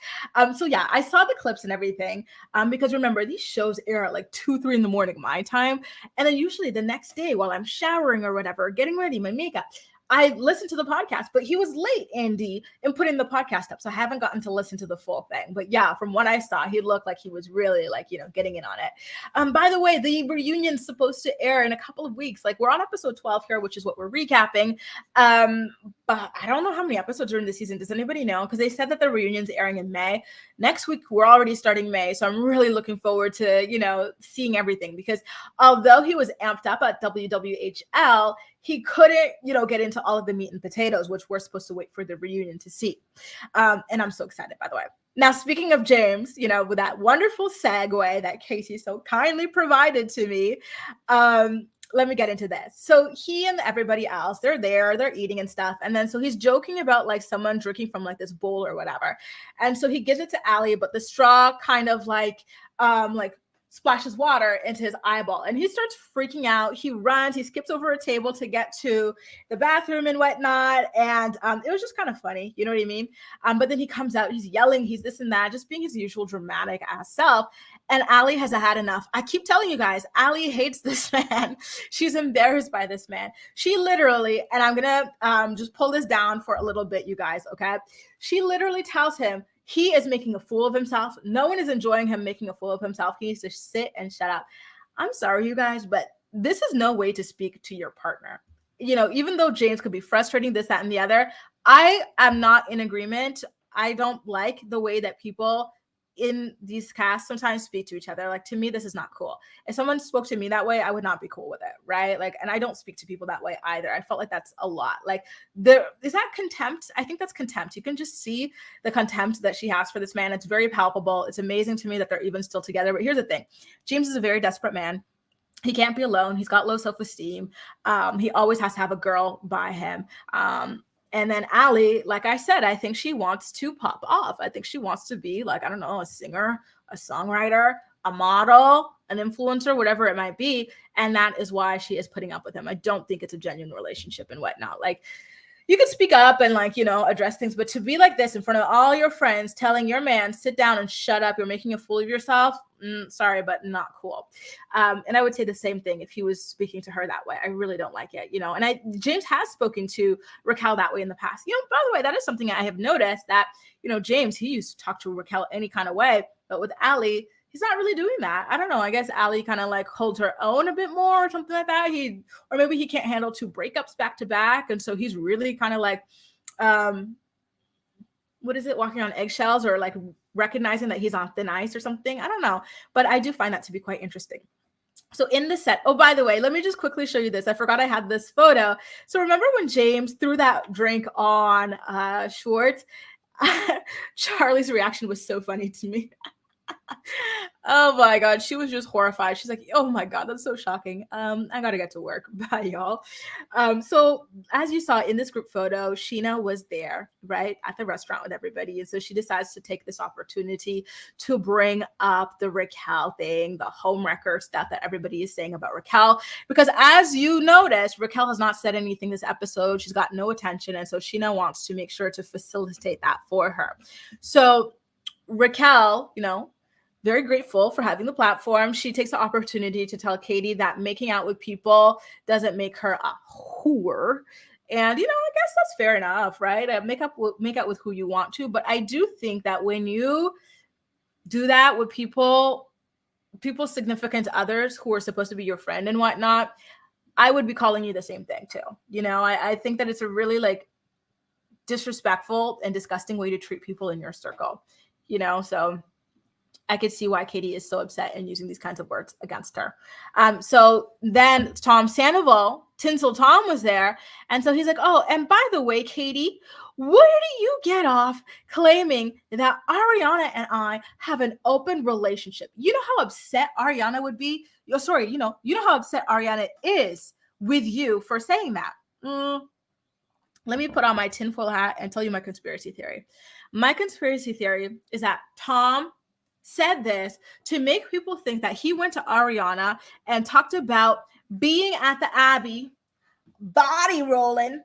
So yeah, I saw the clips and everything. Because remember, these shows air at like 2-3 in the morning, my time. And then usually the next day while I'm showering or whatever, getting ready, my makeup, I listened to the podcast, but he was late, Andy, in putting the podcast up. So I haven't gotten to listen to the full thing. But yeah, from what I saw, he looked like he was really getting in on it. By the way, the reunion's supposed to air in a couple of weeks. Like, we're on episode 12 here, which is what we're recapping. But I don't know how many episodes are in the season. Does anybody know? Because they said that the reunion's airing in May. Next week, we're already starting May. So I'm really looking forward to, seeing everything. Because although he was amped up at WWHL, he couldn't, get into all of the meat and potatoes, which we're supposed to wait for the reunion to see. And I'm so excited, by the way. Now, speaking of James, with that wonderful segue that Casey so kindly provided to me, let me get into this. So he and everybody else, they're eating and stuff. And then so he's joking about like someone drinking from like this bowl or whatever. And so he gives it to Ali, but the straw kind of like splashes water into his eyeball and he starts freaking out. He runs, he skips over a table to get to the bathroom and whatnot. And it was just kind of funny. You know what I mean? But then he comes out, he's yelling, he's this and that, just being his usual dramatic ass self. And Ali has had enough. I keep telling you guys, Ali hates this man. She's embarrassed by this man. She literally, and I'm going to just pull this down for a little bit, you guys, okay? She literally tells him, he is making a fool of himself. No one is enjoying him making a fool of himself. He needs to sit and shut up. I'm sorry, you guys, but this is no way to speak to your partner. Even though James could be frustrating, this, that, and the other, I am not in agreement. I don't like the way that people in these casts sometimes speak to each other. Like, to me, this is not cool. If someone spoke to me that way, I would not be cool with it, right? Like, and I don't speak to people that way either. I felt like that's a lot. Like, is that contempt? I think that's contempt. You can just see the contempt that she has for this man. It's very palpable. It's amazing to me that they're even still together. But here's the thing. James is a very desperate man. He can't be alone. He's got low self-esteem. He always has to have a girl by him. And then Ali, like I said, I think she wants to pop off. I think she wants to be like, I don't know, a singer, a songwriter, a model, an influencer, whatever it might be. And that is why she is putting up with him. I don't think it's a genuine relationship and whatnot. Like, you can speak up and like, address things, but to be like this in front of all your friends, telling your man, sit down and shut up, you're making a fool of yourself. Sorry, but not cool. And I would say the same thing if he was speaking to her that way. I really don't like it, and James has spoken to Raquel that way in the past. By the way, that is something I have noticed that, James, he used to talk to Raquel any kind of way, but with Ali, he's not really doing that. I don't know. I guess Ali kind of like holds her own a bit more or something like that. Or maybe he can't handle 2 breakups back to back. And so he's really kind of like, walking on eggshells, or like recognizing that he's on thin ice or something. I don't know. But I do find that to be quite interesting. So in the set, oh, by the way, let me just quickly show you this. I forgot I had this photo. So remember when James threw that drink on Schwartz? Charlie's reaction was so funny to me. Oh my God, she was just horrified. She's like, oh my God, that's so shocking. I gotta get to work. Bye, y'all. So as you saw in this group photo, Sheena was there, right, at the restaurant with everybody. And so she decides to take this opportunity to bring up the Raquel thing, the homewrecker stuff that everybody is saying about Raquel. Because as you notice, Raquel has not said anything this episode. She's got no attention. And so Sheena wants to make sure to facilitate that for her. So Raquel, very grateful for having the platform. She takes the opportunity to tell Katie that making out with people doesn't make her a whore. And, I guess that's fair enough, right? Make out with who you want to. But I do think that when you do that with people's significant others who are supposed to be your friend and whatnot, I would be calling you the same thing too. I think that it's a really like disrespectful and disgusting way to treat people in your circle, so I could see why Katie is so upset and using these kinds of words against her. So then Tom Sandoval, Tinsel Tom, was there. And so he's like, oh, and by the way, Katie, where do you get off claiming that Ariana and I have an open relationship? You know how upset Ariana would be? You know how upset Ariana is with you for saying that. Let me put on my tinfoil hat and tell you my conspiracy theory. My conspiracy theory is that Tom said this to make people think that he went to Ariana and talked about being at the Abbey, body rolling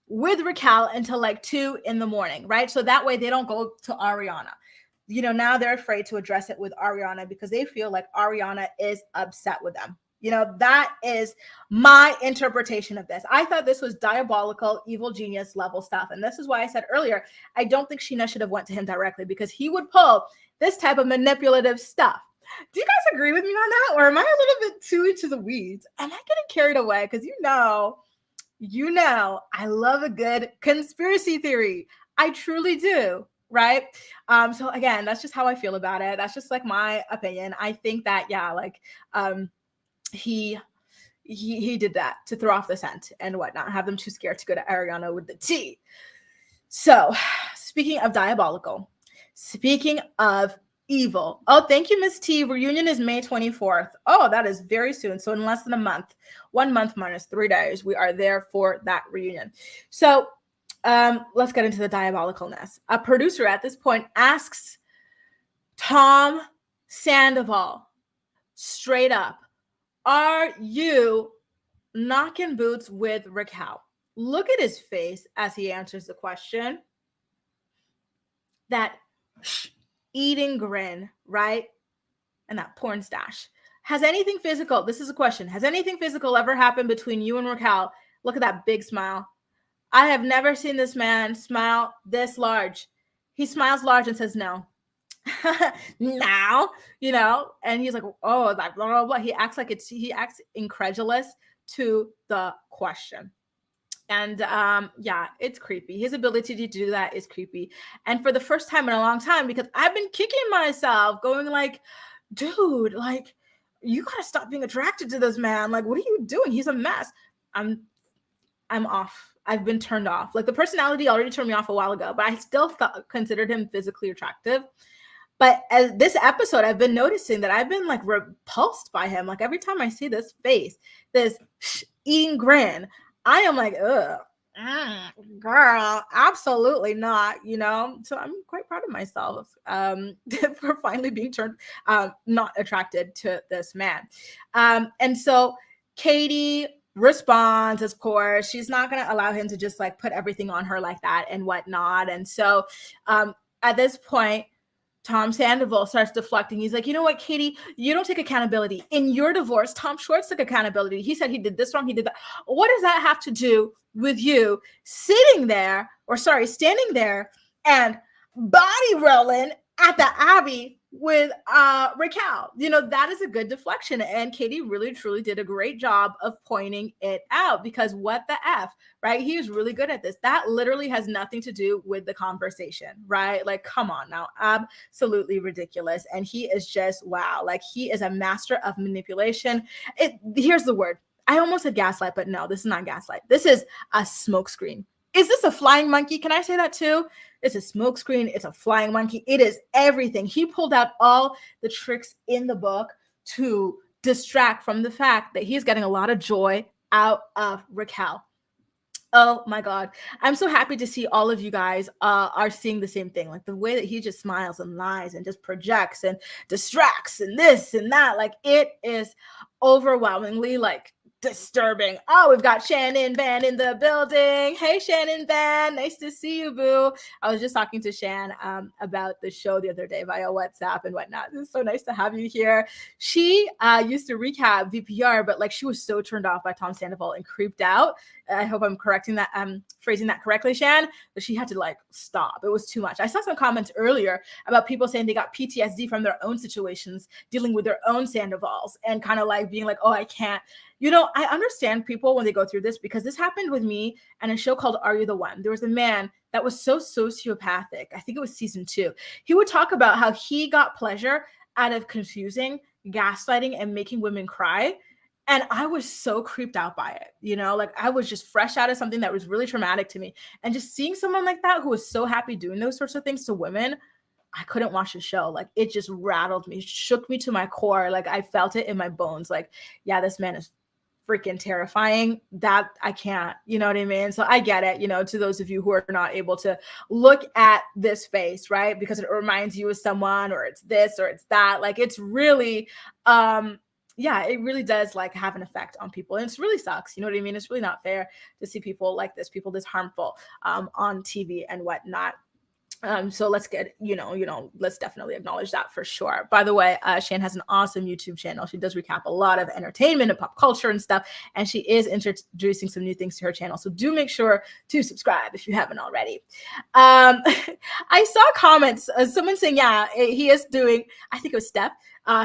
with Raquel until like 2 a.m, right? So that way they don't go to Ariana. Now they're afraid to address it with Ariana because they feel like Ariana is upset with them. That is my interpretation of this. I thought this was diabolical, evil genius level stuff. And this is why I said earlier, I don't think Sheena should have went to him directly because he would pull this type of manipulative stuff. Do you guys agree with me on that? Or am I a little bit too into the weeds? Am I getting carried away? Because I love a good conspiracy theory. I truly do. Right. So again, that's just how I feel about it. That's just like my opinion. I think that, he did that to throw off the scent and whatnot, have them too scared to go to Ariana with the tea. So speaking of diabolical, speaking of evil. Oh, thank you, Miss T. Reunion is May 24th. Oh, that is very soon. So in less than a month, 1 month minus 3 days, we are there for that reunion. So let's get into the diabolicalness. A producer at this point asks Tom Sandoval straight up, are you knocking boots with Raquel? Look at his face as he answers the question. That eating grin, right? And that porn stash. Has anything physical, this is a question, has anything physical ever happened between you and Raquel? Look at that big smile. I have never seen this man smile this large. He smiles large and says no. Now, and he's like, oh, like blah, blah, blah. He acts incredulous to the question. And it's creepy. His ability to do that is creepy. And for the first time in a long time, because I've been kicking myself, going like, dude, like, you gotta stop being attracted to this man. Like, what are you doing? He's a mess. I'm off. I've been turned off. Like, the personality already turned me off a while ago, but I still considered him physically attractive. But as this episode, I've been noticing that I've been like repulsed by him. Like every time I see this face, this eating grin, I am like, ugh, Girl, absolutely not, so I'm quite proud of myself for finally being turned not attracted to this man. And so Katie responds, of course. She's not going to allow him to just like put everything on her like that and whatnot. And so at this point, Tom Sandoval starts deflecting. He's like, you know what, Katie, you don't take accountability. In your divorce, Tom Schwartz took accountability. He said he did this wrong. He did that. What does that have to do with you standing there and body rolling at the Abbey with Raquel? That is a good deflection. And Katie really, truly did a great job of pointing it out, because what the F, right? He was really good at this. That literally has nothing to do with the conversation, right? Like, come on now. Absolutely ridiculous. And he is just, wow. Like, he is a master of manipulation. Here's the word. I almost said gaslight, but no, this is not gaslight. This is a smokescreen. Is this a flying monkey? Can I say that too? It's a smokescreen. It's a flying monkey. It is everything. He pulled out all the tricks in the book to distract from the fact that he's getting a lot of joy out of Raquel. Oh my God. I'm so happy to see all of you guys are seeing the same thing. Like the way that he just smiles and lies and just projects and distracts and this and that. Like, it is overwhelmingly like disturbing. Oh, we've got Shannon Van in the building. Hey, Shannon Van. Nice to see you, boo. I was just talking to Shan about the show the other day via WhatsApp and whatnot. It's so nice to have you here. She used to recap VPR, but like she was so turned off by Tom Sandoval and creeped out. I hope I'm correcting that, phrasing that correctly, Shan, but she had to like stop. It was too much. I saw some comments earlier about people saying they got PTSD from their own situations, dealing with their own Sandovals, and kind of like being like, oh, I can't. I understand people when they go through this, because this happened with me and a show called Are You the One? There was a man that was so sociopathic. I think it was season 2. He would talk about how he got pleasure out of confusing, gaslighting, and making women cry. And I was so creeped out by it, like I was just fresh out of something that was really traumatic to me. And just seeing someone like that who was so happy doing those sorts of things to women, I couldn't watch the show. Like, it just rattled me, shook me to my core. Like, I felt it in my bones. Like, yeah, this man is freaking terrifying. That I can't, you know what I mean? So I get it, to those of you who are not able to look at this face, right? Because it reminds you of someone, or it's this or it's that. Like, it's really, yeah, it really does like have an effect on people. And it really sucks. You know what I mean? It's really not fair to see people like this, people this harmful on TV and whatnot. So let's get, let's definitely acknowledge that for sure. By the way, Shan has an awesome YouTube channel. She does recap a lot of entertainment and pop culture and stuff. And she is introducing some new things to her channel. So do make sure to subscribe if you haven't already. I saw comments, someone saying, yeah, he is doing, I think it was Steph,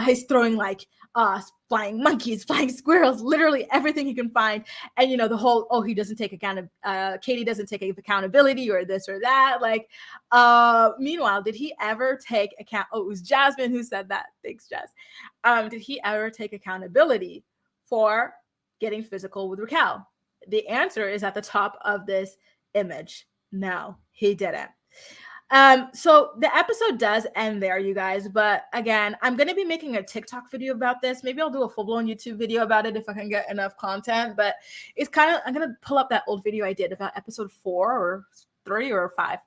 he's throwing like flying monkeys, flying squirrels, literally everything he can find. And, the whole, oh, he doesn't take Katie doesn't take accountability or this or that. Like, meanwhile, did he ever take account? Oh, it was Jasmine who said that. Thanks, Jess. Did he ever take accountability for getting physical with Raquel? The answer is at the top of this image. No, he didn't. So the episode does end there, you guys. But again, I'm going to be making a TikTok video about this. Maybe I'll do a full-blown YouTube video about it if I can get enough content. But it's kind of, I'm going to pull up that old video I did about episode 4 or 3 or 5.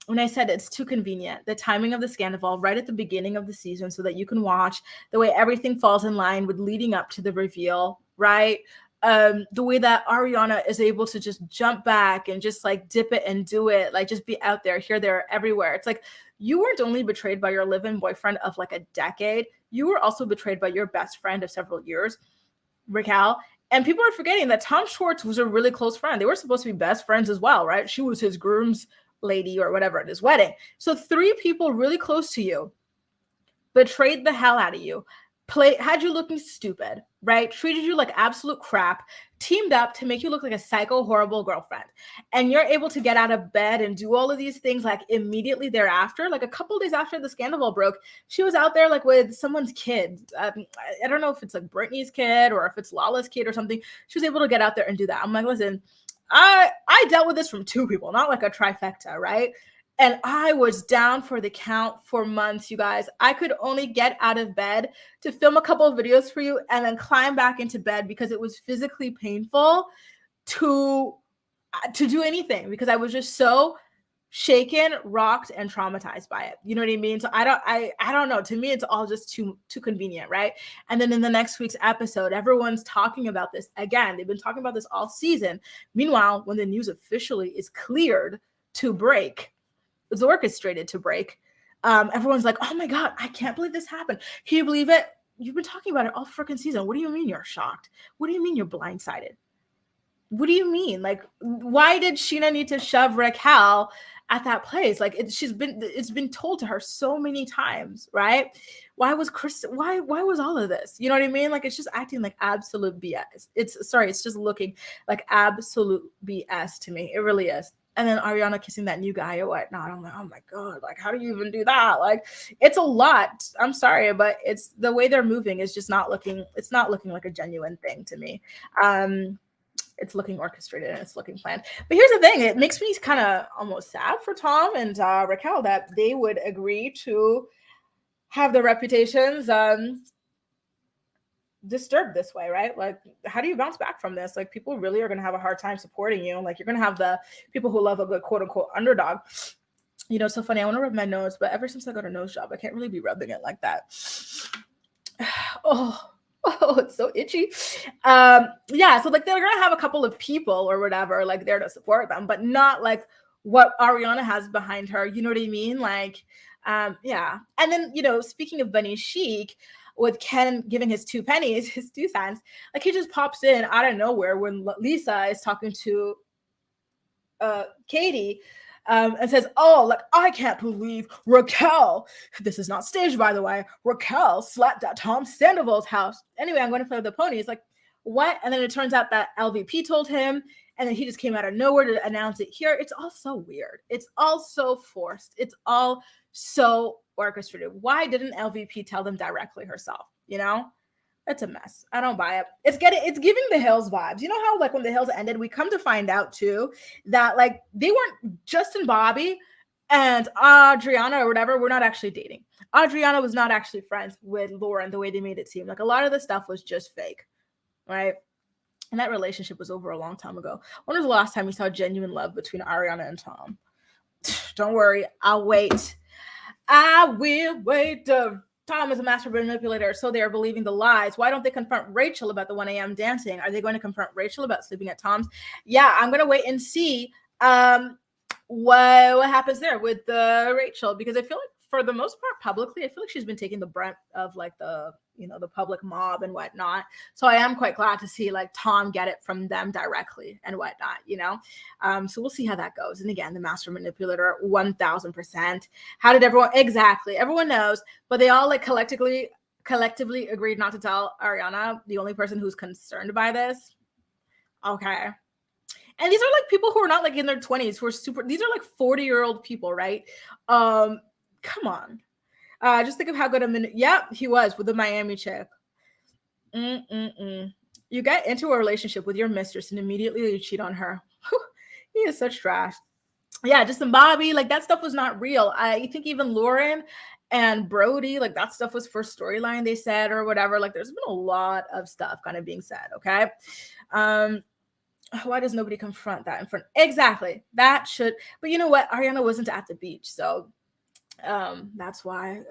When I said it's too convenient, the timing of the scandal right at the beginning of the season so that you can watch the way everything falls in line with leading up to the reveal, right? The way that Ariana is able to just jump back and just like dip it and do it, like just be out there, here, there, everywhere. It's like you weren't only betrayed by your live-in boyfriend of like a decade, you were also betrayed by your best friend of several years, Raquel. And people are forgetting that Tom Schwartz was a really close friend. They were supposed to be best friends as well, right? She was his groom's lady or whatever at his wedding. So 3 people really close to you betrayed the hell out of you. Had you looking stupid, right? Treated you like absolute crap, teamed up to make you look like a psycho, horrible girlfriend. And you're able to get out of bed and do all of these things like immediately thereafter. Like a couple days after the scandal broke, she was out there like with someone's kid. I don't know if it's like Brittany's kid or if it's Lala's kid or something. She was able to get out there and do that. I'm like, listen, I dealt with this from 2 people, not like a trifecta, right? And I was down for the count for months, you guys. I could only get out of bed to film a couple of videos for you and then climb back into bed because it was physically painful to to do anything because I was just so shaken, rocked, and traumatized by it. You know what I mean? So I don't know. To me, it's all just too convenient, right? And then in the next week's episode, everyone's talking about this again. They've been talking about this all season. Meanwhile, when the news officially is cleared to break, it's orchestrated to break. Everyone's like, "Oh my God, I can't believe this happened. Can you believe it? You've been talking about it all freaking season. What do you mean you're shocked? What do you mean you're blindsided? What do you mean? Like, why did Sheena need to shove Raquel at that place? Like, it's been told to her so many times, right? Why was why was all of this? You know what I mean? Like, it's just acting like absolute BS. It's just looking like absolute BS to me. It really is. And then Ariana kissing that new guy or whatnot. I'm like, oh my God, like, how do you even do that? Like, it's a lot. I'm sorry, but it's the way they're moving is just not looking, it's not looking like a genuine thing to me. It's looking orchestrated and it's looking planned. But here's the thing, it makes me kind of almost sad for Tom and Raquel that they would agree to have their reputations disturbed this way, right? Like, how do you bounce back from this? Like, people really are going to have a hard time supporting you. Like, you're going to have the people who love a good quote unquote underdog. You know, it's so funny. I want to rub my nose, but ever since I got a nose job, I can't really be rubbing it like that. Oh, it's so itchy. Yeah, so like they're gonna have a couple of people or whatever like there to support them, but not like what Ariana has behind her. You know what I mean? Like, yeah. And then, you know, speaking of Bunny Chic, with Ken giving his 2 pennies, his 2 cents, like he just pops in out of nowhere when Lisa is talking to Katie. And says, oh, like, I can't believe Raquel, this is not staged, by the way, Raquel slept at Tom Sandoval's house. Anyway, I'm going to play with the ponies. Like, what? And then it turns out that LVP told him, and then he just came out of nowhere to announce it here. It's all so weird. It's all so forced. It's all so orchestrated. Why didn't LVP tell them directly herself? You know? It's a mess. I don't buy it. It's giving the Hills vibes. You know how like when the Hills ended, we come to find out too that like they weren't, Justin Bobby and Adriana or whatever were not actually dating. Adriana was not actually friends with Lauren the way they made it seem. Like a lot of the stuff was just fake, right? And that relationship was over a long time ago. When was the last time we saw genuine love between Ariana and Tom? Don't worry, I'll wait. I will wait. Tom is a master manipulator, so they are believing the lies. Why don't they confront Rachel about the 1 a.m. dancing? Are they going to confront Rachel about sleeping at Tom's? Yeah, I'm going to wait and see what happens there with Rachel, because I feel like for the most part, publicly, I feel like she's been taking the brunt of like the, you know, the public mob and whatnot. So I am quite glad to see like Tom get it from them directly and whatnot, you know? So we'll see how that goes. And again, the master manipulator, 1000%. How did everyone, exactly, everyone knows, but they all like collectively agreed not to tell Ariana, the only person who's concerned by this. Okay. And these are like people who are not like in their 20s, who are these are like 40-year-old people, right? Come on. Just think of how good he was with the Miami chick. You get into a relationship with your mistress and immediately you cheat on her. He is such trash. Yeah, just some Bobby, like that stuff was not real. I think even Lauren and Brody, like that stuff was for storyline, they said, or whatever. Like there's been a lot of stuff kind of being said, okay? Why does nobody confront that in front? Exactly. That should, but you know what? Ariana wasn't at the beach, so that's why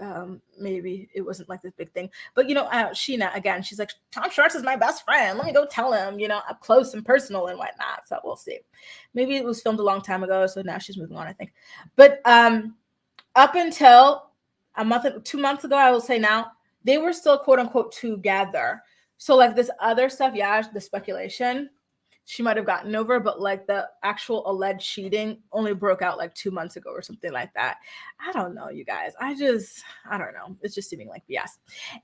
maybe it wasn't like this big thing. But you know, Sheena, again, she's like, Tom Schwartz is my best friend, let me go tell him, you know, up close and personal and whatnot. So we'll see. Maybe it was filmed a long time ago, so now she's moving on, I think. But up until 2 months ago, I will say now, they were still quote unquote together. So like this other stuff, yeah, the speculation, she might have gotten over, but like the actual alleged cheating only broke out like 2 months ago or something like that. I don't know, you guys. I don't know. It's just seeming like BS.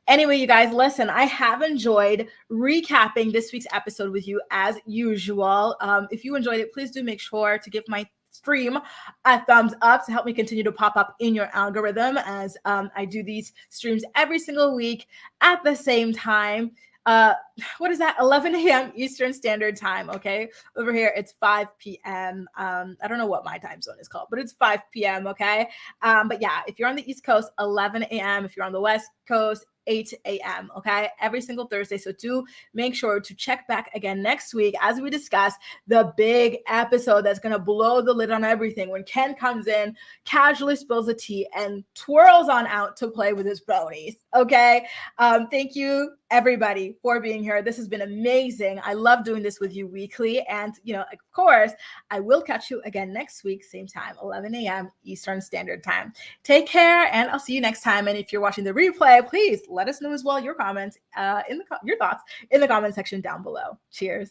Anyway, you guys, listen, I have enjoyed recapping this week's episode with you as usual. If you enjoyed it, please do make sure to give my stream a thumbs up to help me continue to pop up in your algorithm as I do these streams every single week at the same time. What is that? 11 a.m. Eastern Standard Time. Okay. Over here, it's 5 p.m. I don't know what my time zone is called, but it's 5 p.m. Okay. But yeah, if you're on the East Coast, 11 a.m. If you're on the West Coast, 8 a.m. Okay, every single Thursday. So do make sure to check back again next week as we discuss the big episode that's going to blow the lid on everything when Ken comes in, casually spills the tea, and twirls on out to play with his bronies. Okay, thank you everybody for being here. This has been amazing. I love doing this with you weekly, and of course, I will catch you again next week, same time, 11 a.m. Eastern Standard Time. Take care, and I'll see you next time. And if you're watching the replay, please let us know as well your comments, your thoughts in the comment section down below. Cheers.